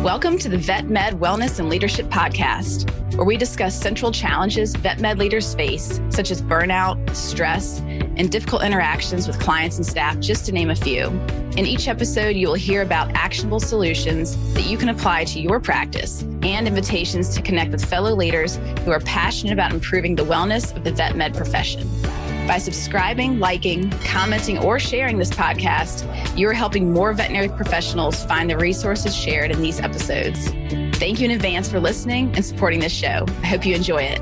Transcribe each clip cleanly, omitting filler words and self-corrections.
Welcome to the Vet Med Wellness and Leadership Podcast, where we discuss central challenges vet med leaders face, such as burnout, stress, and difficult interactions with clients and staff, just to name a few. In each episode, you will hear about actionable solutions that you can apply to your practice and invitations to connect with fellow leaders who are passionate about improving the wellness of the vet med profession. By subscribing, liking, commenting, or sharing this podcast, you are helping more veterinary professionals find the resources shared in these episodes. Thank you in advance for listening and supporting this show. I hope you enjoy it.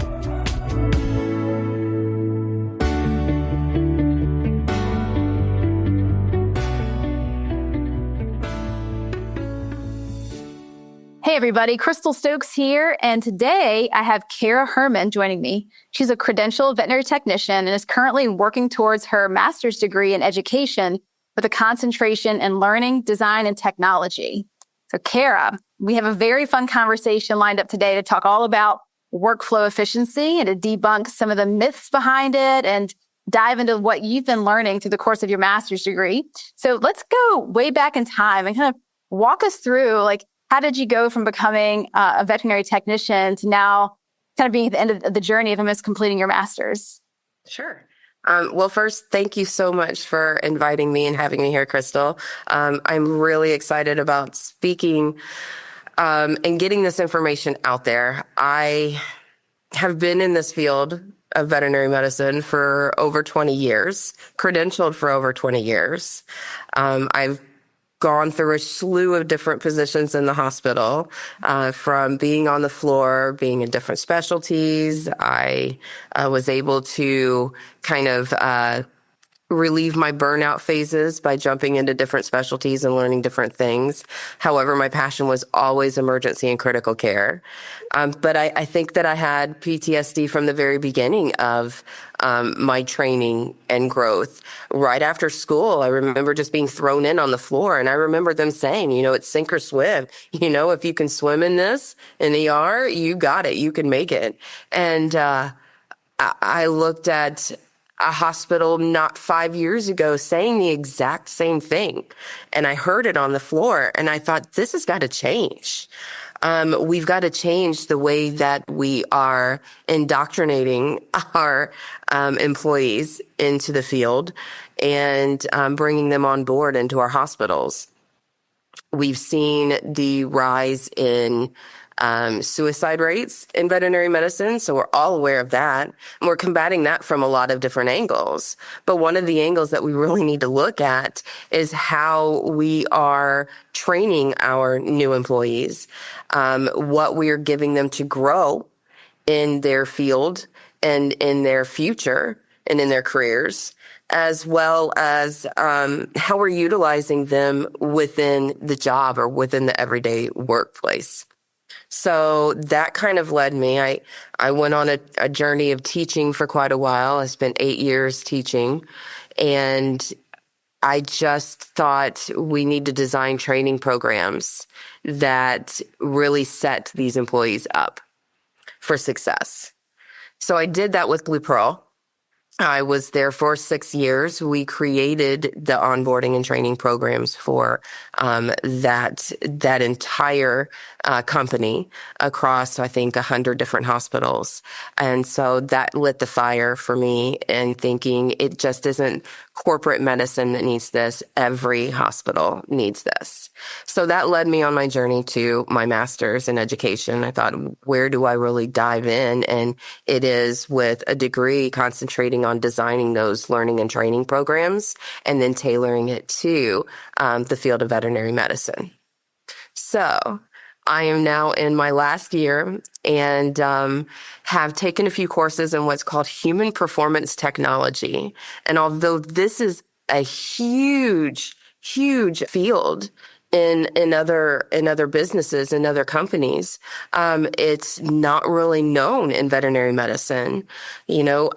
Hey everybody, Crystal Stokes here, and today I have Kara Herrmann joining me. She's a credentialed veterinary technician and is currently working towards her master's degree in education with a concentration in learning, design, and technology. So Kara, we have a very fun conversation lined up today to talk all about workflow efficiency and to debunk some of the myths behind it and dive into what you've been learning through the course of your master's degree. So let's go way back in time and kind of walk us through, how did you go from becoming a veterinary technician to now kind of being at the end of the journey of almost completing your master's? Sure. Well, first, thank you so much for inviting me and having me here, Crystal. I'm really excited about speaking and getting this information out there. I have been in this field of veterinary medicine for over 20 years, credentialed for over 20 years. I've gone through a slew of different positions in the hospital, from being on the floor, being in different specialties. I was able to kind of relieve my burnout phases by jumping into different specialties and learning different things. However, my passion was always emergency and critical care. But I think that I had PTSD from the very beginning of my training and growth. Right after school, I remember just being thrown in on the floor, and I remember them saying, it's sink or swim. If you can swim in this, in the ER, you got it, you can make it. And I looked at a hospital not 5 years ago saying the exact same thing. And I heard it on the floor, and I thought, this has got to change. We've got to change the way that we are indoctrinating our employees into the field and bringing them on board into our hospitals. We've seen the rise in suicide rates in veterinary medicine. So we're all aware of that. And we're combating that from a lot of different angles. But one of the angles that we really need to look at is how we are training our new employees, what we are giving them to grow in their field and in their future and in their careers, as well as how we're utilizing them within the job or within the everyday workplace. So that kind of led me. I went on a journey of teaching for quite a while. I spent 8 years teaching, and I just thought we need to design training programs that really set these employees up for success. So I did that with Blue Pearl. I was there for 6 years. We created the onboarding and training programs for that entire company across, I think, 100 different hospitals. And so that lit the fire for me in thinking it just isn't corporate medicine that needs this. Every hospital needs this. So that led me on my journey to my master's in education. I thought, where do I really dive in? And it is with a degree concentrating on designing those learning and training programs and then tailoring it to the field of veterinary medicine. So I am now in my last year and have taken a few courses in what's called human performance technology. And although this is a huge field in other businesses and other companies, it's not really known in veterinary medicine.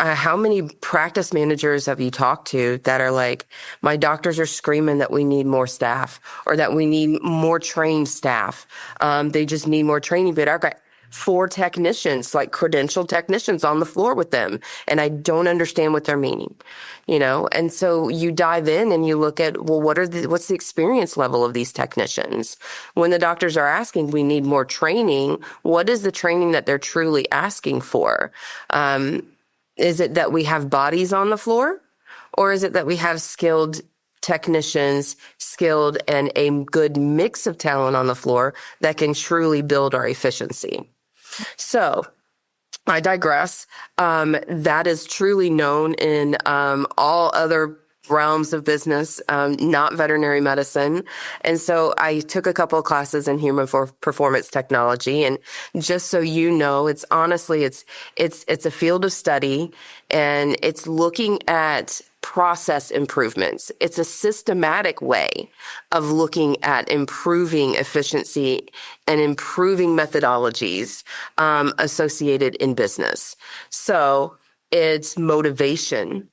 How many practice managers have you talked to that are like, my doctors are screaming that we need more staff or that we need more trained staff. They just need more training, but 4 technicians, like credentialed technicians on the floor with them. And I don't understand what they're meaning, And so you dive in and you look at, well, what's the experience level of these technicians? When the doctors are asking, we need more training, what is the training that they're truly asking for? Is it that we have bodies on the floor? Or is it that we have skilled technicians, skilled and a good mix of talent on the floor that can truly build our efficiency? So I digress. That is truly known in all other realms of business, not veterinary medicine. And so I took a couple of classes in human performance technology. And just so you know, it's honestly, it's a field of study, and it's looking at process improvements. It's a systematic way of looking at improving efficiency and improving methodologies associated in business. So it's motivation.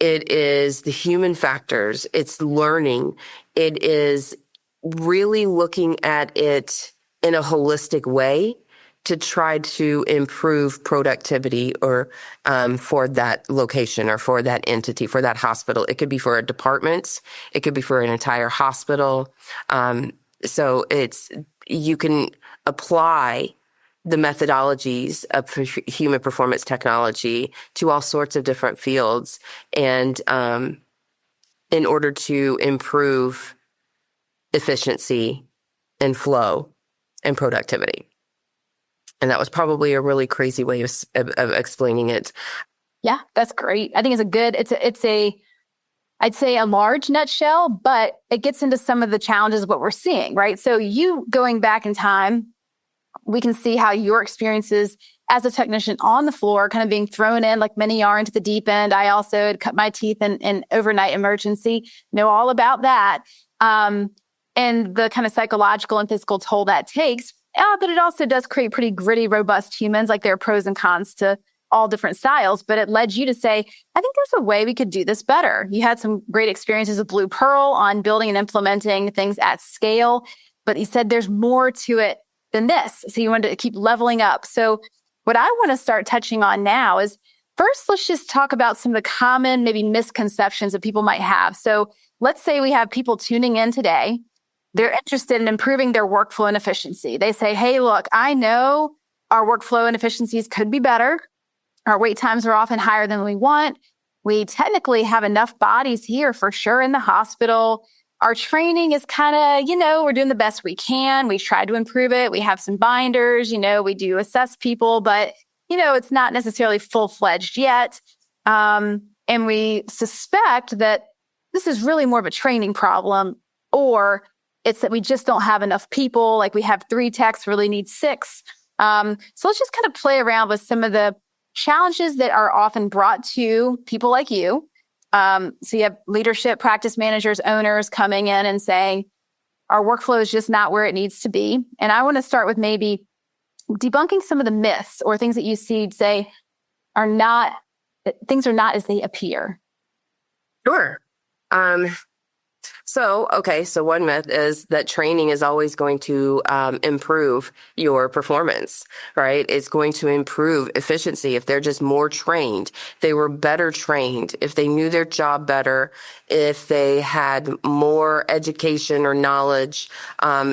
It is the human factors. It's learning. It is really looking at it in a holistic way to try to improve productivity or for that location or for that entity, for that hospital. It could be for a department. It could be for an entire hospital. So you can apply the methodologies of human performance technology to all sorts of different fields, and in order to improve efficiency and flow and productivity. And that was probably a really crazy way of explaining it. Yeah, that's great. I think I'd say a large nutshell, but it gets into some of the challenges of what we're seeing, right? So you going back in time, we can see how your experiences as a technician on the floor, kind of being thrown in like many are into the deep end. I also had cut my teeth in overnight emergency, know all about that. And the kind of psychological and physical toll that takes. But it also does create pretty gritty, robust humans. Like there are pros and cons to all different styles, but it led you to say, I think there's a way we could do this better. You had some great experiences with Blue Pearl on building and implementing things at scale, but you said there's more to it than this. So you wanted to keep leveling up. So what I want to start touching on now is first, let's just talk about some of the common maybe misconceptions that people might have. So let's say we have people tuning in today. They're interested in improving their workflow and efficiency. They say, hey, look, I know our workflow and efficiencies could be better. Our wait times are often higher than we want. We technically have enough bodies here for sure in the hospital. Our training is kind of, we're doing the best we can. We try to improve it. We have some binders, we do assess people, but, it's not necessarily full-fledged yet. And we suspect that this is really more of a training problem, or it's that we just don't have enough people. Like we have 3 techs, really need 6. So let's just kind of play around with some of the challenges that are often brought to people like you. So you have leadership, practice managers, owners coming in and saying, our workflow is just not where it needs to be. And I want to start with maybe debunking some of the myths or things that you see say things are not as they appear. Sure. So one myth is that training is always going to improve your performance, right? It's going to improve efficiency if they're just more trained, if they were better trained, if they knew their job better, if they had more education or knowledge,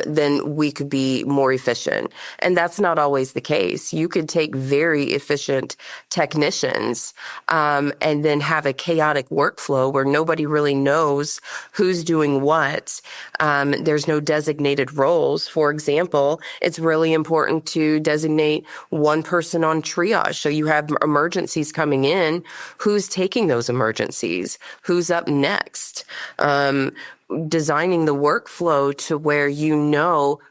then we could be more efficient. And that's not always the case. You could take very efficient technicians and then have a chaotic workflow where nobody really knows who's doing what. There's no designated roles. For example, it's really important to designate one person on triage. So you have emergencies coming in. Who's taking those emergencies? Who's up next? Designing the workflow to where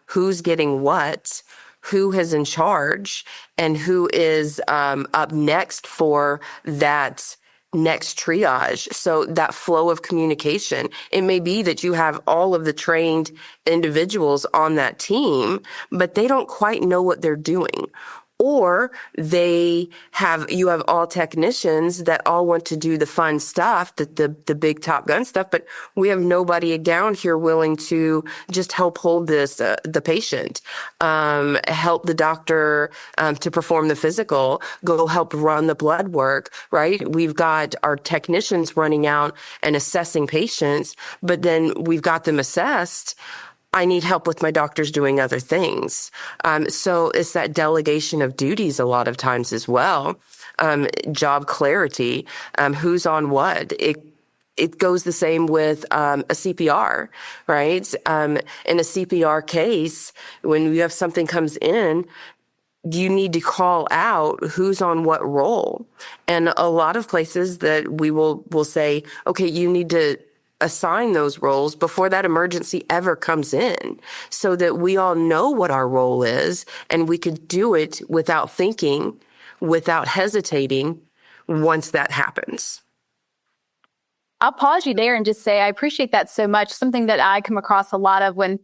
who's getting what, who is in charge, and who is up next for that next triage. So that flow of communication, it may be that you have all of the trained individuals on that team, but they don't quite know what they're doing. Or you have all technicians that all want to do the fun stuff, the big Top Gun stuff, but we have nobody down here willing to just help hold the patient, help the doctor, to perform the physical, go help run the blood work, right? We've got our technicians running out and assessing patients, but then we've got them assessed. I need help with my doctors doing other things. So it's that delegation of duties a lot of times as well. Job clarity, who's on what. It goes the same with a CPR, right? In a CPR case, when you have something comes in, you need to call out who's on what role. And a lot of places that we will say, okay, you need to assign those roles before that emergency ever comes in so that we all know what our role is and we could do it without thinking, without hesitating once that happens. I'll pause you there and just say I appreciate that so much. Something that I come across a lot of when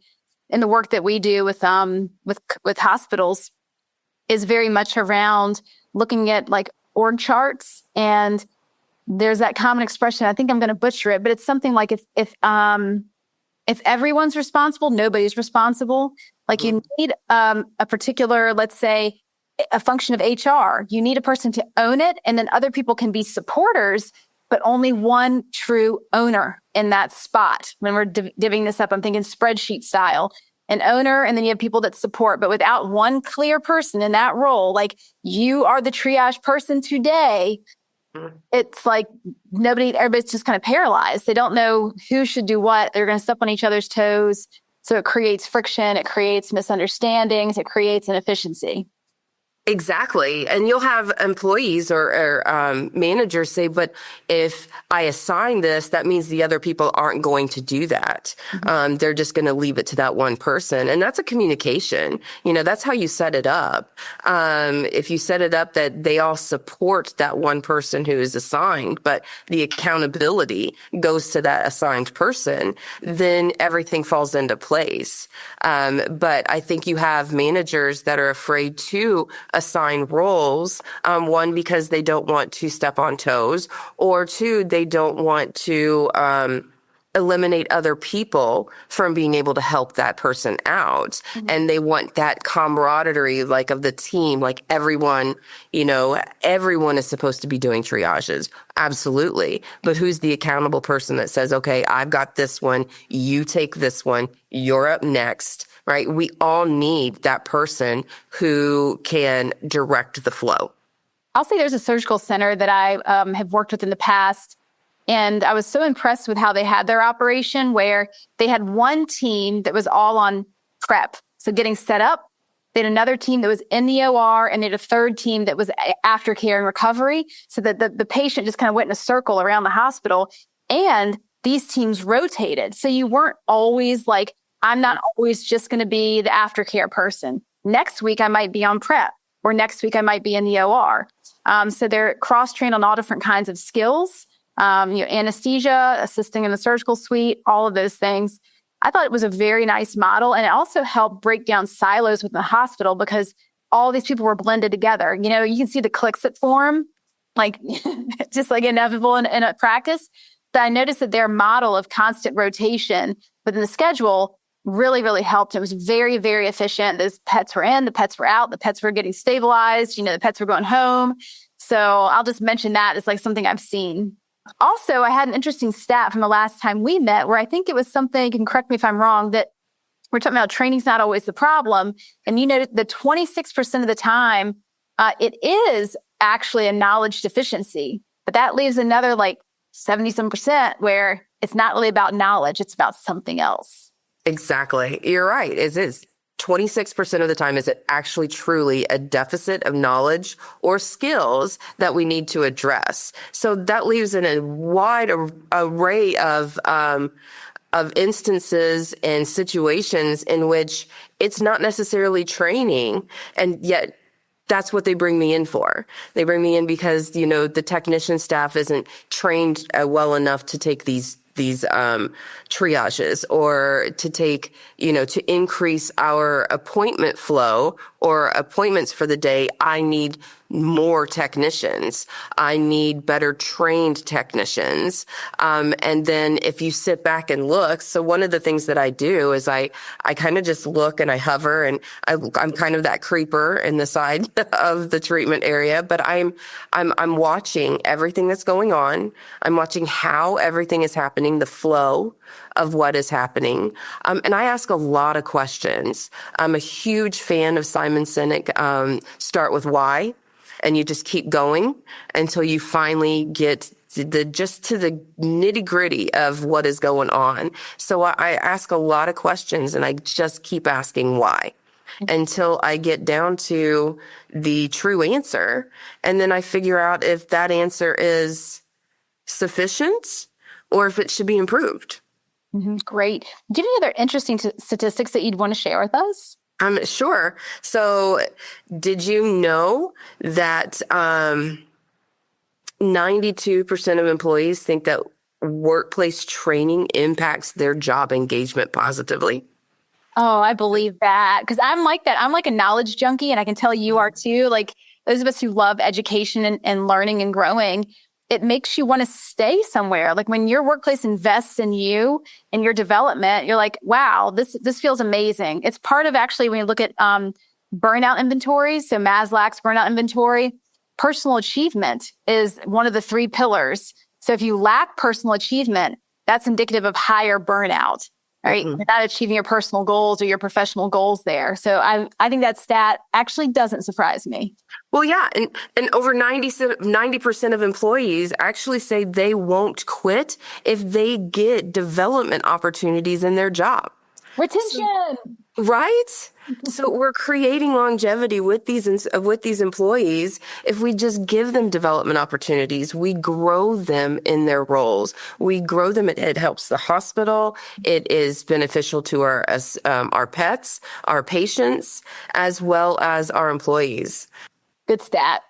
in the work that we do with hospitals is very much around looking at like org charts, and there's that common expression. I think I'm going to butcher it, but it's something like if everyone's responsible, nobody's responsible. Like you need a particular, let's say, a function of HR. You need a person to own it, and then other people can be supporters, but only one true owner in that spot. When we're divvying this up, I'm thinking spreadsheet style. An owner, and then you have people that support, but without one clear person in that role, like you are the triage person today, it's like everybody's just kind of paralyzed. They don't know who should do what. They're going to step on each other's toes. So it creates friction. It creates misunderstandings. It creates inefficiency. Exactly. And you'll have employees or managers say, but if I assign this, that means the other people aren't going to do that. Mm-hmm. They're just going to leave it to that one person. And that's a communication. That's how you set it up. If you set it up that they all support that one person who is assigned, but the accountability goes to that assigned person, then everything falls into place. But I think you have managers that are afraid to assign roles, one, because they don't want to step on toes, or two, they don't want to eliminate other people from being able to help that person out. Mm-hmm. And they want that camaraderie, like of the team, like everyone is supposed to be doing triages. Absolutely. But who's the accountable person that says, okay, I've got this one, you take this one, you're up next. Right? We all need that person who can direct the flow. I'll say there's a surgical center that I have worked with in the past, and I was so impressed with how they had their operation, where they had one team that was all on prep, so getting set up. They had another team that was in the OR, and they had a third team that was aftercare and recovery, so that the patient just kind of went in a circle around the hospital. And these teams rotated, so you weren't always like, I'm not always just going to be the aftercare person. Next week, I might be on prep, or next week I might be in the OR. So they're cross-trained on all different kinds of skills, anesthesia, assisting in the surgical suite, all of those things. I thought it was a very nice model, and it also helped break down silos within the hospital because all these people were blended together. You can see the clicks that form, like just like inevitable in a practice. But I noticed that their model of constant rotation within the schedule really, really helped. It was very, very efficient. Those pets were in, the pets were out, the pets were getting stabilized, the pets were going home. So I'll just mention that as like something I've seen. Also, I had an interesting stat from the last time we met where I think it was something, you can correct me if I'm wrong, that we're talking about training's not always the problem. And the 26% of the time, it is actually a knowledge deficiency, but that leaves another like 70% where it's not really about knowledge, it's about something else. Exactly. You're right. It is. 26% of the time is it actually truly a deficit of knowledge or skills that we need to address. So that leaves in a wide array of instances and situations in which it's not necessarily training, and yet that's what they bring me in for. They bring me in because, the technician staff isn't trained well enough to take these these triages, or to take, to increase our appointment flow or appointments for the day, I need more technicians. I need better trained technicians. And then if you sit back and look, so one of the things that I do is I kind of just look and I hover, and I'm kind of that creeper in the side of the treatment area, but I'm watching everything that's going on. I'm watching how everything is happening, the flow of what is happening. And I ask a lot of questions. I'm a huge fan of Simon Sinek, start with why, and you just keep going until you finally get to the nitty gritty of what is going on. So I ask a lot of questions, and I just keep asking why until I get down to the true answer. And then I figure out if that answer is sufficient or if it should be improved. Great. Do you have any other interesting statistics that you'd want to share with us? Sure. So did you know that 92% of employees think that workplace training impacts their job engagement positively? Oh, I believe that. Because I'm like that. I'm like a knowledge junkie, and I can tell you are too. Like those of us who love education and learning and growing, it makes you want to stay somewhere. Like when your workplace invests in you and your development, you're like, wow, this feels amazing. It's part of actually when you look at burnout inventories. So Maslach's burnout inventory, personal achievement is one of the 3 pillars. So if you lack personal achievement, that's indicative of higher burnout. Right? You're not achieving your personal goals or your professional goals there. So I think that stat actually doesn't surprise me. Well, yeah. And over 90% of employees actually say they won't quit if they get development opportunities in their job. Retention. Right? So we're creating longevity with these employees. If we just give them development opportunities, we grow them in their roles. We grow them. It helps the hospital. It is beneficial to our pets, our patients, as well as our employees. Good stat.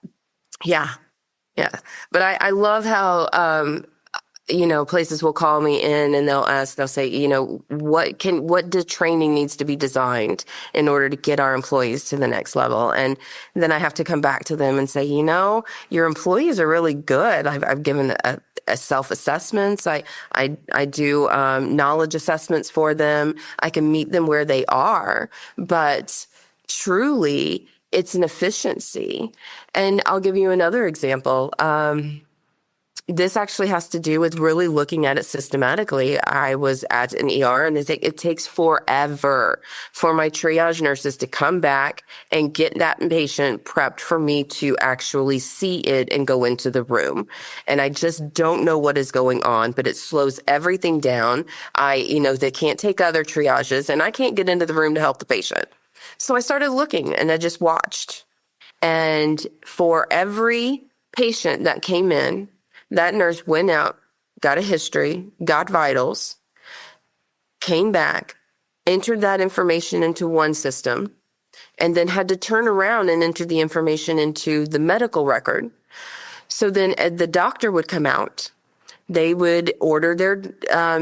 Yeah. Yeah. But I love how, places will call me in and they'll say, what the training needs to be designed in order to get our employees to the next level. And then I have to come back to them and say, your employees are really good. I've given a self-assessments. I do knowledge assessments for them. I can meet them where they are, but truly it's an efficiency. And I'll give you another example. This actually has to do with really looking at it systematically. I was at an ER, and it takes forever for my triage nurses to come back and get that patient prepped for me to actually see it and go into the room. And I just don't know what is going on, but it slows everything down. They can't take other triages, and I can't get into the room to help the patient. So I started looking, and I just watched. And for every patient that came in, that nurse went out, got a history, got vitals, came back, entered that information into one system, and then had to turn around and enter the information into the medical record. So then the doctor would come out. They would order their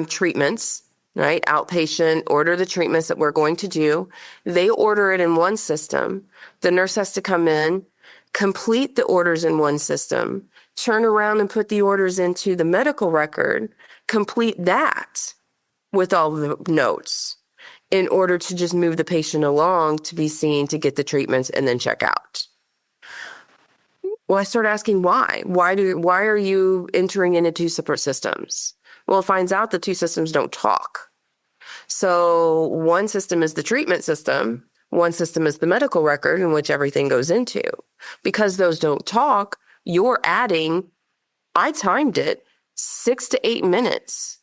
treatments, right? Outpatient, order the treatments that we're going to do. They order it in one system. The nurse has to come in, complete the orders in one system, turn around and put the orders into the medical record, complete that with all the notes in order to just move the patient along to be seen, to get the treatments, and then check out. Well, I started asking why. Why are you entering into 2 separate systems? Well, it finds out the 2 systems don't talk. So one system is the treatment system. One system is the medical record in which everything goes into. Because those don't talk, you're adding, I timed it, 6 to 8 minutes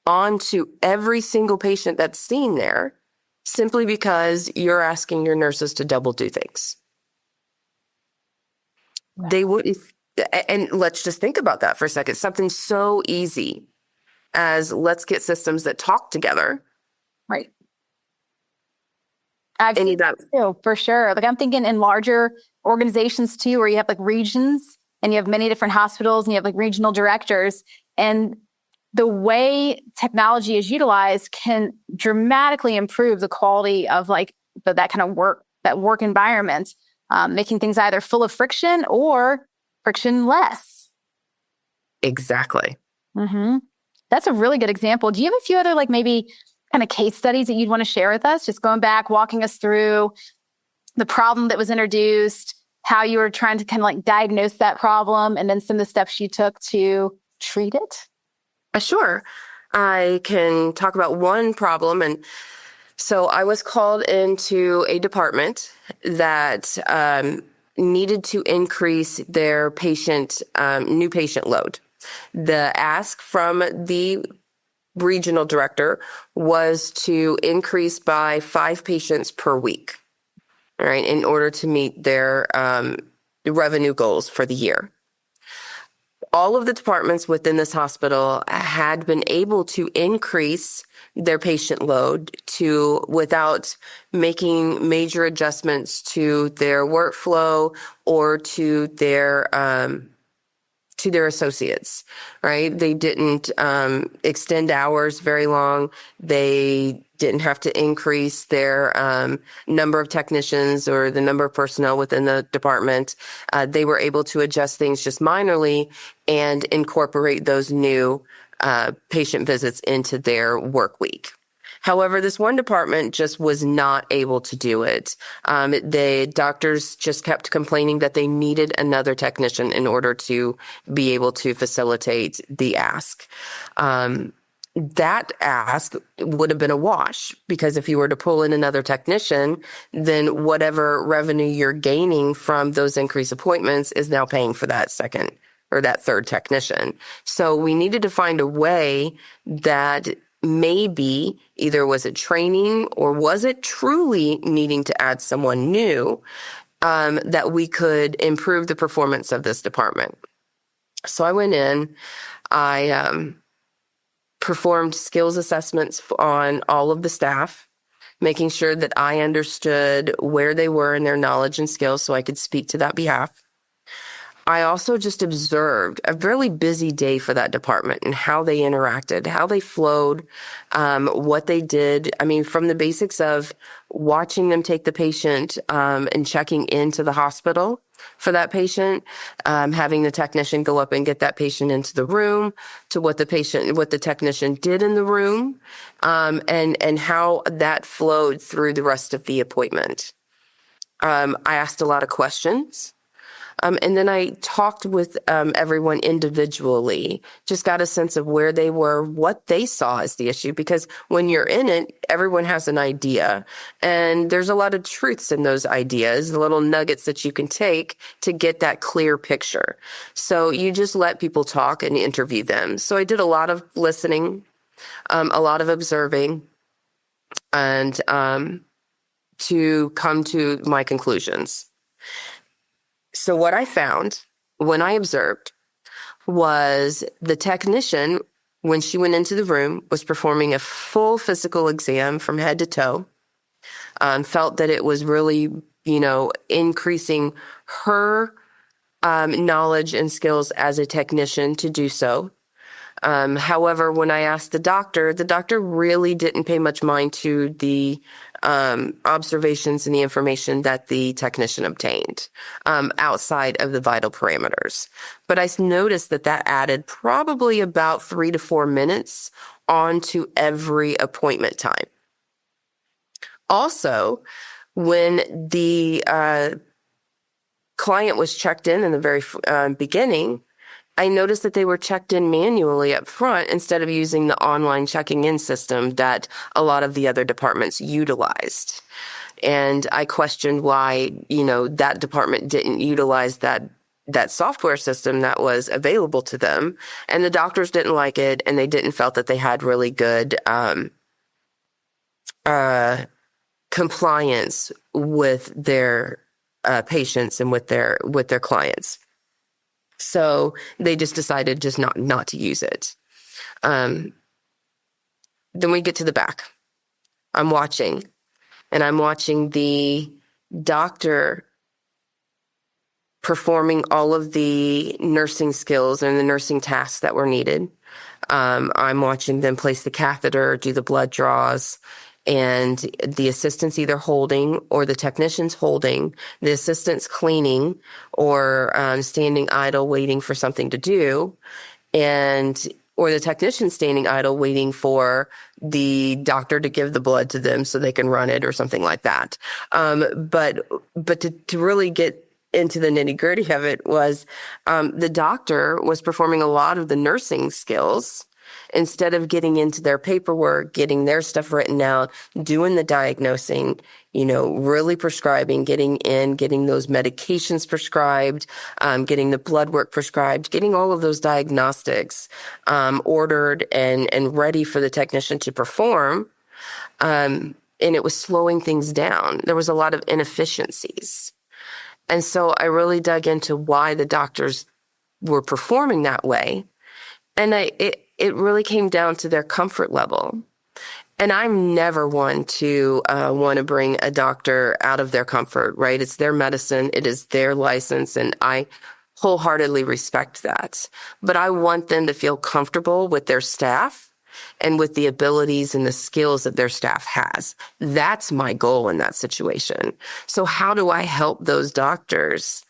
onto every single patient that's seen there, simply because you're asking your nurses to double do things. Right. They wouldn't, and let's just think about that for a second. Something so easy as let's get systems that talk together. Right. I've seen that too, for sure. Like I'm thinking in larger organizations too, where you have like regions and you have many different hospitals and you have like regional directors, and the way technology is utilized can dramatically improve the quality of like that kind of work environment, making things either full of friction or frictionless. Exactly. Mm-hmm. That's a really good example. Do you have a few other like maybe kind of case studies that you'd want to share with us? Just going back, walking us through the problem that was introduced, how you were trying to kind of like diagnose that problem, and then some of the steps you took to treat it? Sure. I can talk about one problem. And so I was called into a department that needed to increase their new patient load. The ask from the regional director was to increase by 5 patients per week, all right, in order to meet their revenue goals for the year. All of the departments within this hospital had been able to increase their patient load without making major adjustments to their workflow or to their associates, right? They didn't extend hours very long. They didn't have to increase their number of technicians or the number of personnel within the department. They were able to adjust things just minorly and incorporate those new patient visits into their work week. However, this one department just was not able to do it. The doctors just kept complaining that they needed another technician in order to be able to facilitate the ask. That ask would have been a wash, because if you were to pull in another technician, then whatever revenue you're gaining from those increased appointments is now paying for that second or that third technician. So we needed to find a way that maybe either was it training or was it truly needing to add someone new, that we could improve the performance of this department. So I went in, I performed skills assessments on all of the staff, making sure that I understood where they were in their knowledge and skills so I could speak to that behalf. I also just observed a really busy day for that department and how they interacted, how they flowed, what they did. I mean, from the basics of watching them take the patient and checking into the hospital for that patient, having the technician go up and get that patient into the room, to what the technician did in the room, and how that flowed through the rest of the appointment. I asked a lot of questions. And then I talked with everyone individually, just got a sense of where they were, what they saw as the issue, because when you're in it, everyone has an idea. And there's a lot of truths in those ideas, the little nuggets that you can take to get that clear picture. So you just let people talk and interview them. So I did a lot of listening, a lot of observing, and to come to my conclusions. So what I found when I observed was the technician, when she went into the room, was performing a full physical exam from head to toe, felt that it was really, increasing her knowledge and skills as a technician to do so. However, when I asked the doctor really didn't pay much mind to the observations and the information that the technician obtained outside of the vital parameters. But I noticed that added probably about 3 to 4 minutes onto every appointment time. Also, when the client was checked in the very beginning, I noticed that they were checked in manually up front instead of using the online checking in system that a lot of the other departments utilized. And I questioned why, that department didn't utilize that software system that was available to them. And the doctors didn't like it, and they didn't felt that they had really good compliance with their patients and with their clients. So they just decided just not to use it. Then we get to the back. I'm watching the doctor performing all of the nursing skills and the nursing tasks that were needed. I'm watching them place the catheter, do the blood draws, and the assistant's either holding or the technician's holding, the assistant's cleaning or standing idle waiting for something to do, and or the technician standing idle waiting for the doctor to give the blood to them so they can run it or something like that. But to really get into the nitty gritty of it was the doctor was performing a lot of the nursing skills instead of getting into their paperwork, getting their stuff written out, doing the diagnosing, really prescribing, getting those medications prescribed, getting the blood work prescribed, getting all of those diagnostics ordered and ready for the technician to perform. And it was slowing things down. There was a lot of inefficiencies. And so I really dug into why the doctors were performing that way. And it really came down to their comfort level. And I'm never one to want to bring a doctor out of their comfort, right? It's their medicine. It is their license. And I wholeheartedly respect that. But I want them to feel comfortable with their staff and with the abilities and the skills that their staff has. That's my goal in that situation. So how do I help those doctors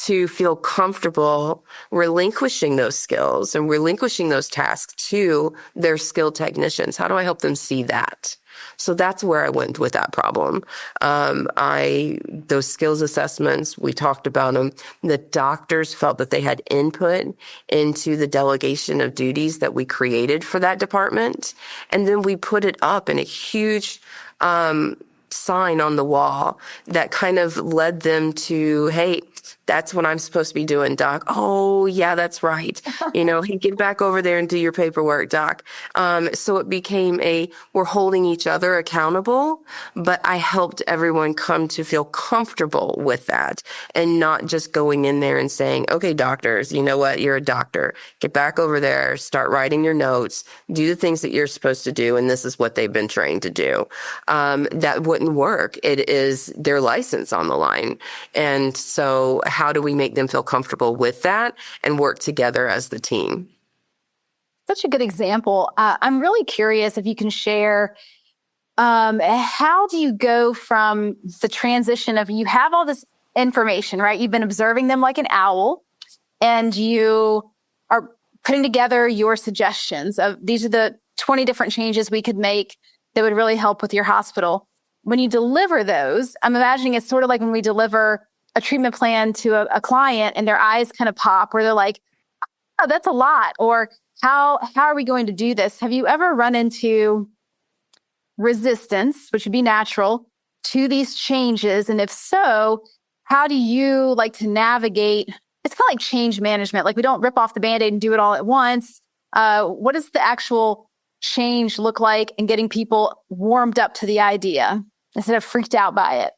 to feel comfortable relinquishing those skills and relinquishing those tasks to their skilled technicians? How do I help them see that? So that's where I went with that problem. Those skills assessments, we talked about them. The doctors felt that they had input into the delegation of duties that we created for that department. And then we put it up in a huge, sign on the wall that kind of led them to, hey, that's what I'm supposed to be doing, Doc. Oh, yeah, that's right. Hey, get back over there and do your paperwork, Doc. So it became we're holding each other accountable, but I helped everyone come to feel comfortable with that and not just going in there and saying, okay, doctors, you know what? You're a doctor. Get back over there, start writing your notes, do the things that you're supposed to do. And this is what they've been trained to do. That wouldn't work. It is their license on the line. And so how do we make them feel comfortable with that and work together as the team? Such a good example. I'm really curious if you can share, how do you go from the transition of you have all this information, right? You've been observing them like an owl, and you are putting together your suggestions of these are the 20 different changes we could make that would really help with your hospital. When you deliver those, I'm imagining it's sort of like when we deliver a treatment plan to a client and their eyes kind of pop where they're like, oh, that's a lot. Or how are we going to do this? Have you ever run into resistance, which would be natural, to these changes? And if so, how do you like to navigate? It's kind of like change management. Like we don't rip off the Band-Aid and do it all at once. What does the actual change look like in getting people warmed up to the idea instead of freaked out by it?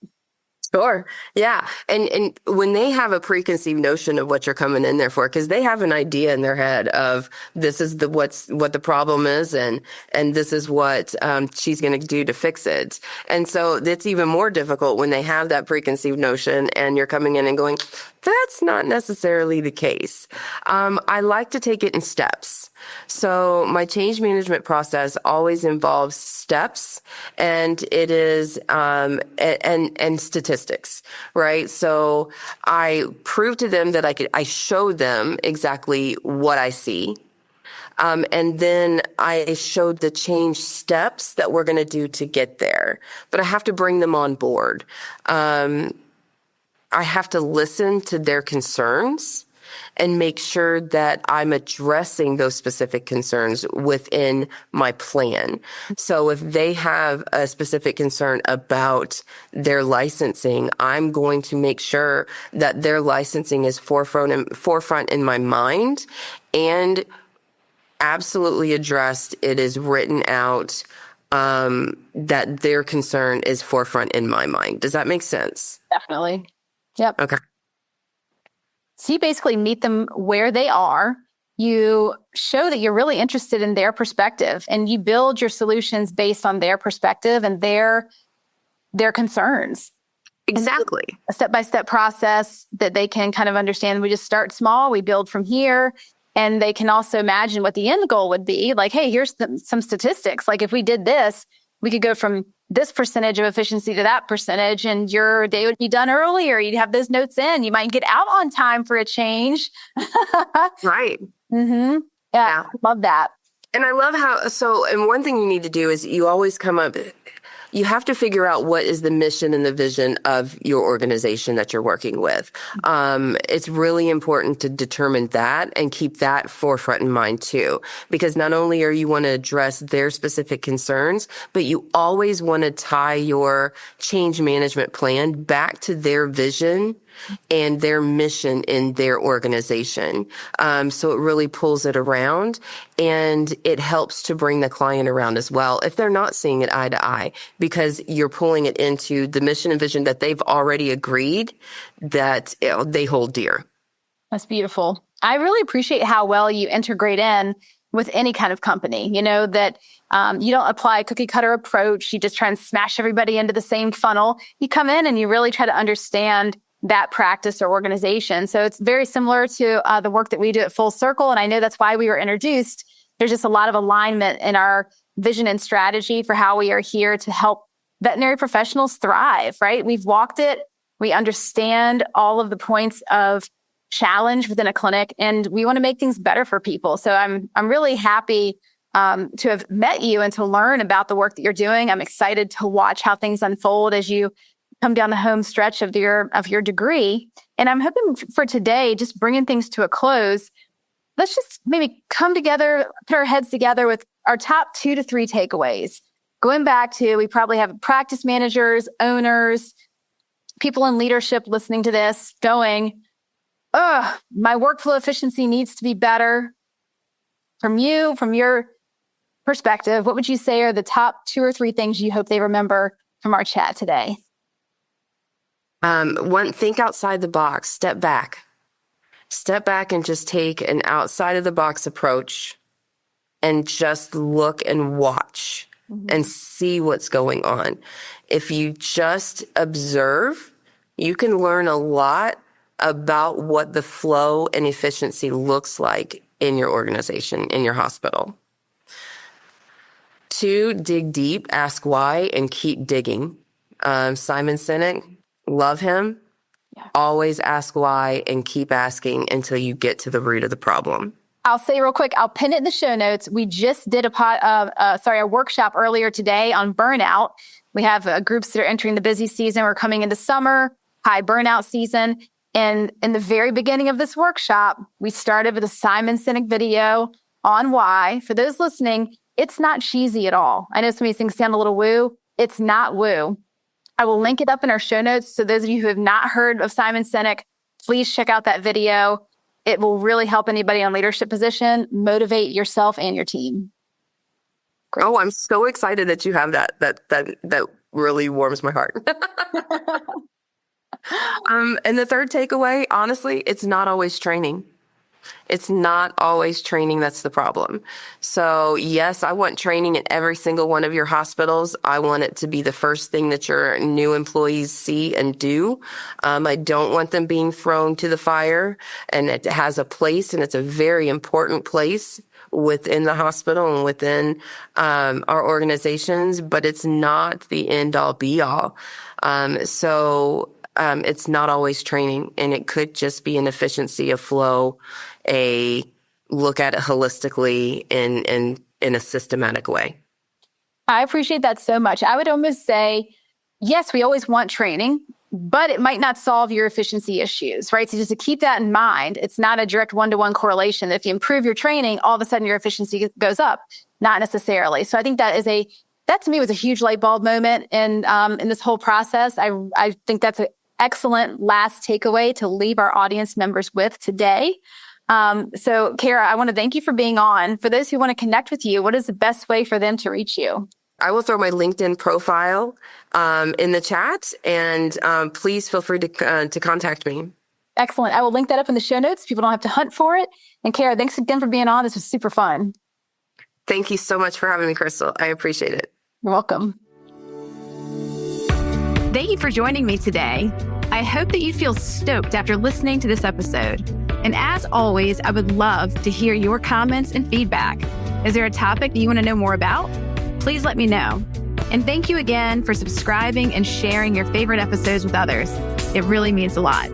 Sure. Yeah. And when they have a preconceived notion of what you're coming in there for, because they have an idea in their head of this is what the problem is and this is what she's going to do to fix it. And so it's even more difficult when they have that preconceived notion and you're coming in and going, that's not necessarily the case. I like to take it in steps. So my change management process always involves steps, and it is and statistics, right? So I prove to them that I show them exactly what I see. And then I showed the change steps that we're going to do to get there. But I have to bring them on board. I have to listen to their concerns and make sure that I'm addressing those specific concerns within my plan. So if they have a specific concern about their licensing, I'm going to make sure that their licensing is forefront in my mind and absolutely addressed. It is written out that their concern is forefront in my mind. Does that make sense? Definitely. Yep. Okay. So you basically meet them where they are. You show that you're really interested in their perspective, and you build your solutions based on their perspective and their concerns. Exactly. A step-by-step process that they can kind of understand. We just start small, we build from here. And they can also imagine what the end goal would be. Like, hey, here's some statistics. Like if we did this, we could go from this percentage of efficiency to that percentage, and your day would be done earlier. You'd have those notes in. You might get out on time for a change. Right. Mm-hmm. Yeah, love that. And I love and one thing you need to do is you always you have to figure out what is the mission and the vision of your organization that you're working with. It's really important to determine that and keep that forefront in mind too, because not only are you want to address their specific concerns, but you always want to tie your change management plan back to their vision and their mission in their organization. So it really pulls it around, and it helps to bring the client around as well if they're not seeing it eye to eye, because you're pulling it into the mission and vision that they've already agreed that they hold dear. That's beautiful. I really appreciate how well you integrate in with any kind of company, that you don't apply a cookie cutter approach. You just try and smash everybody into the same funnel. You come in and you really try to understand that practice or organization. So it's very similar to the work that we do at Full Circle. And I know that's why we were introduced. There's just a lot of alignment in our vision and strategy for how we are here to help veterinary professionals thrive, right? We've walked it. We understand all of the points of challenge within a clinic, and we want to make things better for people. So I'm really happy to have met you and to learn about the work that you're doing. I'm excited to watch how things unfold as you come down the home stretch of your degree. And I'm hoping for today, just bringing things to a close, let's just maybe come together, put our heads together with our top 2 to 3 takeaways. Going back to, we probably have practice managers, owners, people in leadership listening to this going, my workflow efficiency needs to be better. From your perspective, what would you say are the top 2 or 3 things you hope they remember from our chat today? Think outside the box, step back and just take an outside of the box approach and just look and watch and see what's going on. If you just observe, you can learn a lot about what the flow and efficiency looks like in your organization, in your hospital. 2, dig deep, ask why, and keep digging. Simon Sinek, love him. Yeah. Always ask why and keep asking until you get to the root of the problem. I'll say real quick, I'll pin it in the show notes. We just did a workshop earlier today on burnout. We have groups that are entering the busy season. We're coming into summer, high burnout season. And in the very beginning of this workshop, we started with a Simon Sinek video on why. For those listening, it's not cheesy at all. I know some of these things sound a little woo. It's not woo. I will link it up in our show notes. So those of you who have not heard of Simon Sinek, please check out that video. It will really help anybody in a leadership position motivate yourself and your team. Great. Oh, I'm so excited that you have that. That really warms my heart. And the third takeaway, honestly, it's not always training. It's not always training that's the problem. So yes, I want training in every single one of your hospitals. I want it to be the first thing that your new employees see and do. I don't want them being thrown to the fire, and it has a place, and it's a very important place within the hospital and within our organizations, but it's not the end all be all. It's not always training, and it could just be an efficiency, a flow, a look at it holistically in a systematic way. I appreciate that so much. I would almost say, yes, we always want training, but it might not solve your efficiency issues, right? So just to keep that in mind, it's not a direct one-to-one correlation. If you improve your training, all of a sudden your efficiency goes up. Not necessarily. So I think that to me was a huge light bulb moment in this whole process. I think that's an excellent last takeaway to leave our audience members with today. So Kara, I want to thank you for being on. For those who want to connect with you, what is the best way for them to reach you? I will throw my LinkedIn profile in the chat, and please feel free to contact me. Excellent. I will link that up in the show notes. People don't have to hunt for it. And Kara, thanks again for being on. This was super fun. Thank you so much for having me, Crystal. I appreciate it. You're welcome. Thank you for joining me today. I hope that you feel stoked after listening to this episode. And as always, I would love to hear your comments and feedback. Is there a topic that you want to know more about? Please let me know. And thank you again for subscribing and sharing your favorite episodes with others. It really means a lot.